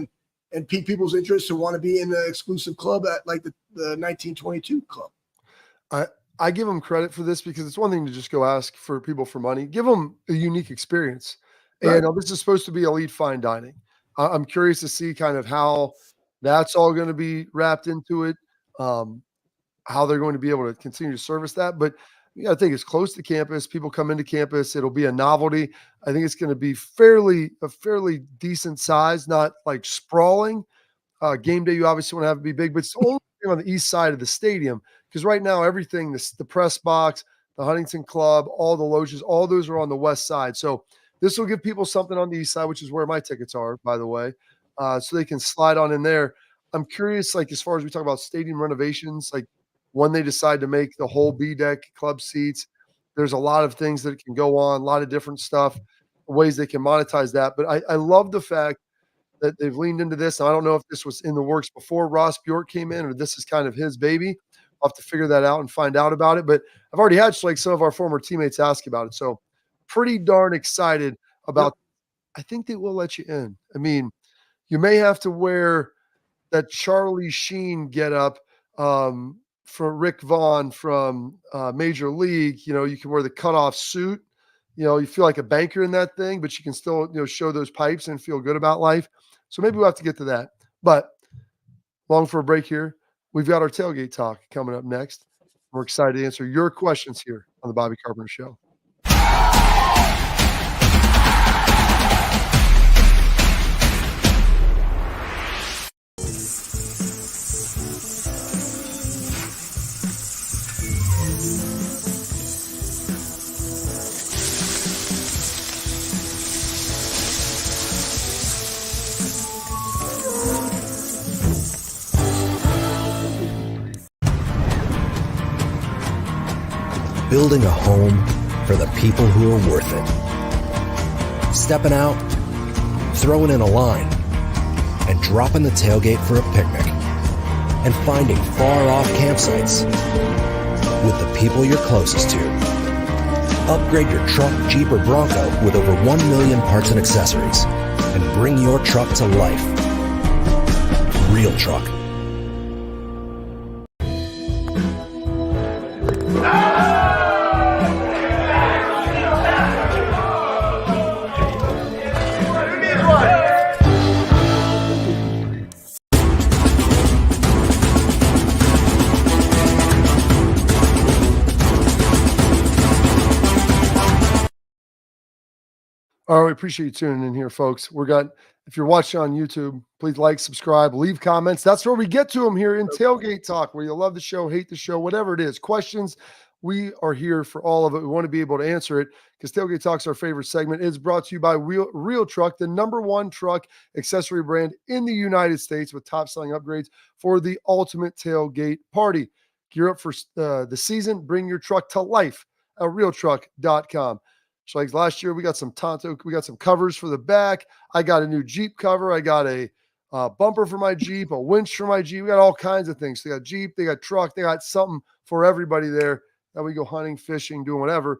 [SPEAKER 3] and pique people's interest to want to be in the exclusive club at like the 1922 club.
[SPEAKER 1] I give them credit for this because it's one thing to just go ask for people for money. Give them a unique experience.
[SPEAKER 3] Right.
[SPEAKER 1] And this is supposed to be elite fine dining. I'm curious to see kind of how that's all going to be wrapped into it, how they're going to be able to continue to service that. But I think it's close to campus. People come into campus. It'll be a novelty. I think it's going to be a fairly decent size, not like sprawling. Game day, you obviously want to have it be big, but it's only on the east side of the stadium because right now everything, the press box, the Huntington Club, all the loges, all those are on the west side. So this will give people something on the east side, which is where my tickets are, by the way, so they can slide on in there. I'm curious, like as far as we talk about stadium renovations, like when they decide to make the whole B deck club seats, there's a lot of things that can go on, a lot of different stuff, ways they can monetize that. But I love the fact that they've leaned into this. And I don't know if this was in the works before Ross Bjork came in or this is kind of his baby. I'll have to figure that out and find out about it. But I've already had like some of our former teammates ask about it. So pretty darn excited about I think they will let you in. I mean, you may have to wear that Charlie Sheen get up for Rick Vaughn from Major League. You know, you can wear the cutoff suit. You know, you feel like a banker in that thing, but you can still, you know, show those pipes and feel good about life. So maybe we'll have to get to that. But long for a break here. We've got our tailgate talk coming up next. We're excited to answer your questions here on the Bobby Carpenter Show.
[SPEAKER 11] Building a home for the people who are worth it. Stepping out, throwing in a line, and dropping the tailgate for a picnic. And finding far-off campsites with the people you're closest to. Upgrade your truck, Jeep, or Bronco with over 1 million parts and accessories. And bring your truck to life. Real Truck.
[SPEAKER 1] All right, we appreciate you tuning in here, folks. If you're watching on YouTube, please like, subscribe, leave comments. That's where we get to them here in Tailgate Talk, where you love the show, hate the show, whatever it is. Questions, we are here for all of it. We want to be able to answer it because Tailgate Talk's our favorite segment. It's brought to you by Real Truck, the #1 truck accessory brand in the United States with top-selling upgrades for the ultimate tailgate party. Gear up for the season. Bring your truck to life at realtruck.com. Schlegs, last year we got some covers for the back. I got a new Jeep cover. I got a bumper for my Jeep, a winch for my Jeep. We got all kinds of things. They got Jeep, they got truck, they got something for everybody there. That we go hunting, fishing, doing whatever.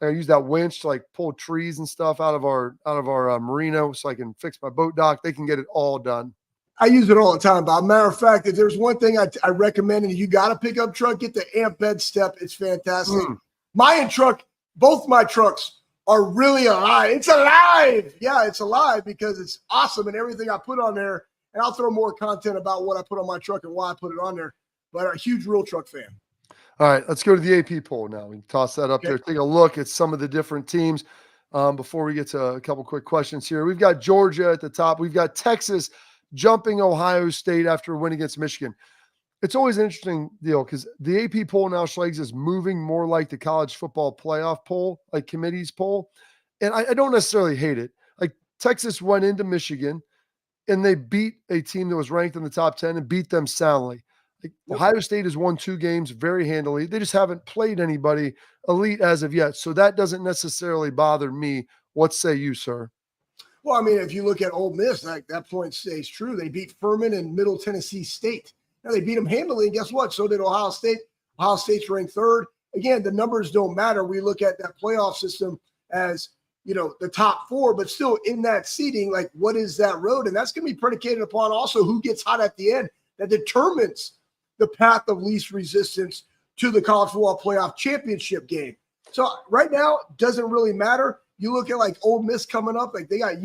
[SPEAKER 1] I use that winch to like pull trees and stuff out of our marina so I can fix my boat dock. They can get it all done.
[SPEAKER 3] I use it all the time, Bob. Matter of fact, if there's one thing I recommend, and you got a pickup truck, get the amp bed step. It's fantastic. Both my trucks are really alive. It's alive. Yeah, it's alive because it's awesome and everything I put on there. And I'll throw more content about what I put on my truck and why I put it on there. But a huge Real Truck fan.
[SPEAKER 1] All right, let's go to the AP poll now. We can toss that up there. Take a look at some of the different teams. before we get to a couple quick questions here. We've got Georgia at the top. We've got Texas jumping Ohio State after a win against Michigan. It's always an interesting deal because the AP poll now, Schlegs, is moving more like the college football playoff poll, like committee's poll. And I don't necessarily hate it. Like Texas went into Michigan and they beat a team that was ranked in the top 10 and beat them soundly. Like, Ohio State has won 2 games very handily. They just haven't played anybody elite as of yet. So that doesn't necessarily bother me. What say you, sir?
[SPEAKER 3] Well, I mean, if you look at Ole Miss, that point stays true. They beat Furman and Middle Tennessee State. Now, they beat them handily, and guess what? So did Ohio State. Ohio State's ranked 3rd. Again, the numbers don't matter. We look at that playoff system as, the top 4, but still in that seeding, like, what is that road? And that's going to be predicated upon also who gets hot at the end. That determines the path of least resistance to the college football playoff championship game. So right now, doesn't really matter. You look at like Ole Miss coming up, like they got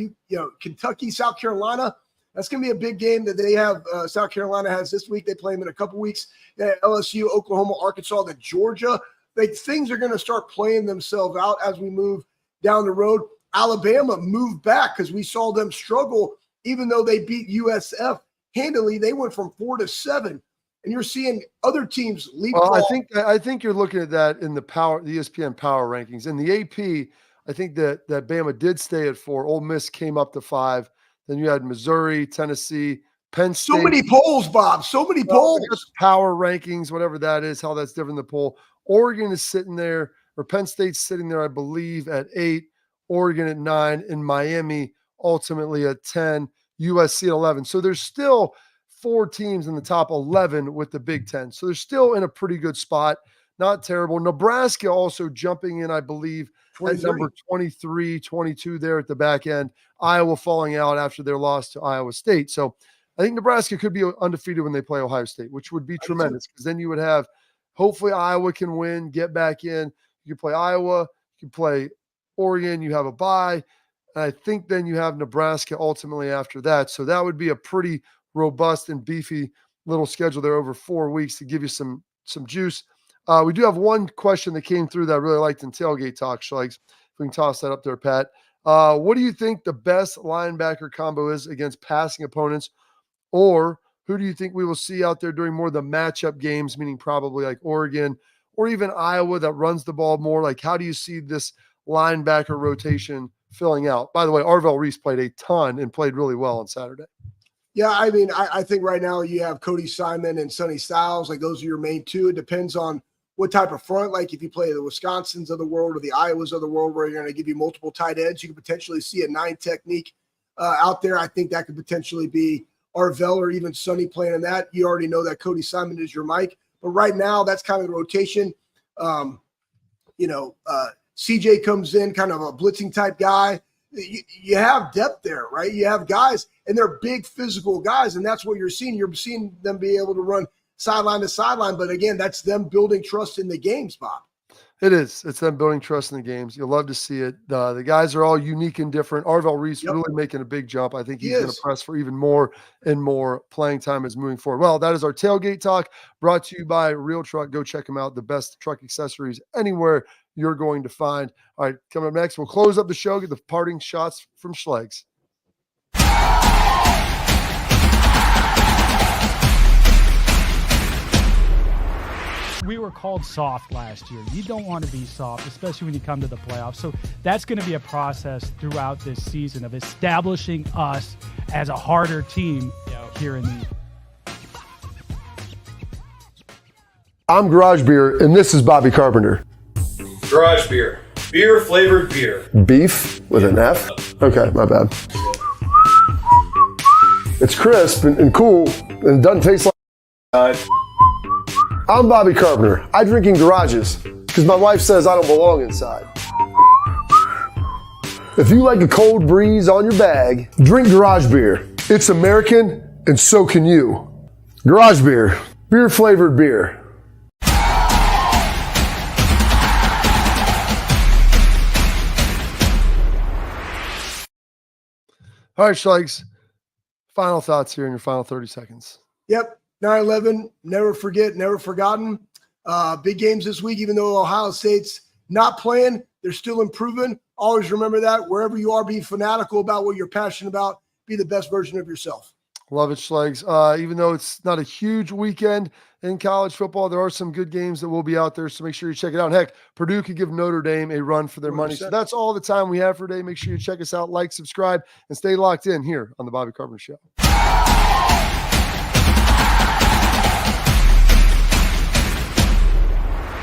[SPEAKER 3] Kentucky, South Carolina. That's going to be a big game that they have. South Carolina has this week. They play them in a couple weeks. They have LSU, Oklahoma, Arkansas, then Georgia. Like things are going to start playing themselves out as we move down the road. Alabama moved back because we saw them struggle, even though they beat USF handily. They went from 4 to 7. And you're seeing other teams leapfrog.
[SPEAKER 1] Well, I think you're looking at that in the ESPN power rankings. In the AP, I think that Bama did stay at 4. Ole Miss came up to 5. Then you had Missouri, Tennessee, Penn State.
[SPEAKER 3] So many polls, Bob. So many polls.
[SPEAKER 1] Power rankings, whatever that is, how that's different than the poll. Oregon is sitting there, or Penn State's sitting there, I believe, at 8. Oregon at 9, and Miami ultimately at 10. USC at 11. So there's still 4 teams in the top 11 with the Big Ten. So they're still in a pretty good spot. Not terrible. Nebraska also jumping in, I believe, at number 23, 22 there at the back end. Iowa falling out after their loss to Iowa State. So I think Nebraska could be undefeated when they play Ohio State, which would be tremendous because then you would have, hopefully Iowa can win, get back in. You can play Iowa, you can play Oregon, you have a bye. And I think then you have Nebraska ultimately after that. So that would be a pretty robust and beefy little schedule there over 4 weeks to give you some juice. We do have one question that came through that I really liked in Tailgate Talk, Schlegs. If we can toss that up there, Pat. What do you think the best linebacker combo is against passing opponents? Or who do you think we will see out there during more of the matchup games, meaning probably like Oregon or even Iowa that runs the ball more? Like, how do you see this linebacker rotation filling out? By the way, Arvell Reese played a ton and played really well on Saturday.
[SPEAKER 3] Yeah, I mean, I think right now you have Cody Simon and Sonny Styles. Like, those are your main 2. It depends on what type of front. Like, if you play the Wisconsins of the world or the Iowas of the world where you're going to give you multiple tight ends, you could potentially see a 9 technique out there. I think that could potentially be Arvell or even Sonny playing in that. You already know that Cody Simon is your Mike. But right now, that's kind of the rotation. CJ comes in, kind of a blitzing type guy. You have depth there, right? You have guys, and they're big physical guys, and that's what you're seeing. You're seeing them be able to run sideline to sideline, but again, that's them building trust in the games, Bob.
[SPEAKER 1] It is. It's them building trust in the games. You'll love to see it. The guys are all unique and different. Arvell Reese really making a big jump. I think he's going to press for even more and more playing time as moving forward. Well, that is our Tailgate Talk brought to you by Real Truck. Go check them out. The best truck accessories anywhere you're going to find. All right, coming up next, we'll close up the show, get the parting shots from Schlegs.
[SPEAKER 7] We were called soft last year. You don't want to be soft, especially when you come to the playoffs. So that's going to be a process throughout this season of establishing us as a harder team here in the.
[SPEAKER 1] I'm Garage Beer, and this is Bobby Carpenter.
[SPEAKER 8] Garage Beer. Beer flavored beer.
[SPEAKER 1] Beef with an F? Okay, my bad. It's crisp and cool, and it doesn't taste like. I'm Bobby Carpenter. I drink in garages because my wife says I don't belong inside. If you like a cold breeze on your bag, drink Garage Beer. It's American, and so can you. Garage Beer. Beer flavored beer. All right, Schlegs. Final thoughts here in your final 30 seconds.
[SPEAKER 3] Yep. 9/11, never forget, never forgotten. Big games this week, even though Ohio State's not playing, they're still improving. Always remember that. Wherever you are, be fanatical about what you're passionate about. Be the best version of yourself.
[SPEAKER 1] Love it, Schlegs. Even though it's not a huge weekend in college football, there are some good games that will be out there, so make sure you check it out. And heck, Purdue could give Notre Dame a run for their money. So that's all the time we have for today. Make sure you check us out, like, subscribe, and stay locked in here on the Bobby Carpenter Show.